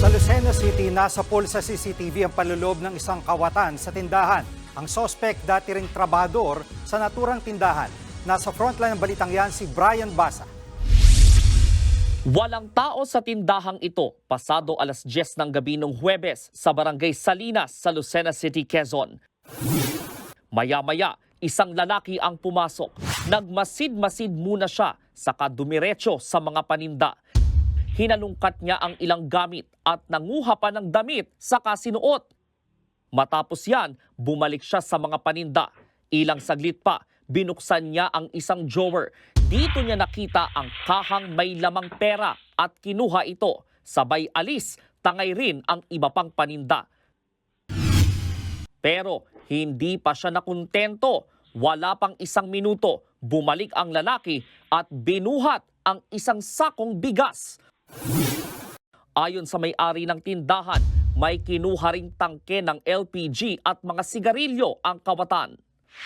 Sa Lucena City, nasa pool sa CCTV ang panloob ng isang kawatan sa tindahan. Ang sospek dati ring trabador sa naturang tindahan. Nasa frontline ng balitang yan si Brian Basa. Walang tao sa tindahang ito pasado alas 10 ng gabi nung Huwebes sa barangay Salinas sa Lucena City, Quezon. Maya-maya, isang lalaki ang pumasok. Nagmasid-masid muna siya saka dumiretso sa mga paninda. Hinalungkat niya ang ilang gamit at nanguha pa ng damit saka sinuot. Matapos yan, bumalik siya sa mga paninda. Ilang saglit pa, binuksan niya ang isang drawer. Dito niya nakita ang kahang may lamang pera at kinuha ito. Sabay alis, tangay rin ang iba pang paninda. Pero hindi pa siya nakontento. Wala pang isang minuto, bumalik ang lalaki at binuhat ang isang sakong bigas. Ayon sa may-ari ng tindahan, may kinuha ring tangke ng LPG at mga sigarilyo ang kawatan.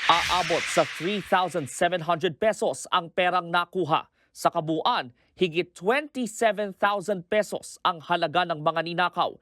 Aabot sa 3,700 pesos ang perang nakuha. Sa kabuuan, higit 27,000 pesos ang halaga ng mga ninakaw.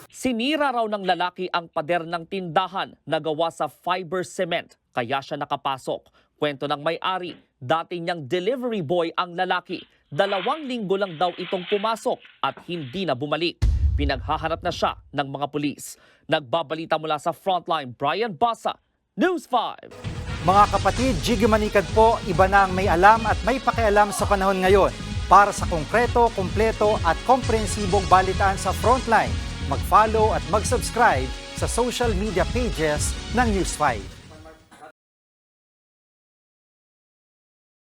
Sinira raw ng lalaki ang pader ng tindahan na gawa sa fiber cement, kaya siya nakapasok. Kwento ng may-ari, dati niyang delivery boy ang lalaki. 2 linggo lang daw itong pumasok at hindi na bumalik. Pinaghahanap na siya ng mga pulis. Nagbabalita mula sa Frontline, Brian Basa, News 5. Mga kapatid, Jiggy Manikad po, iba na ang may alam at may pakialam sa panahon ngayon. Para sa konkreto, kumpleto at komprehensibong balitaan sa Frontline, mag-follow at mag-subscribe sa social media pages ng News 5.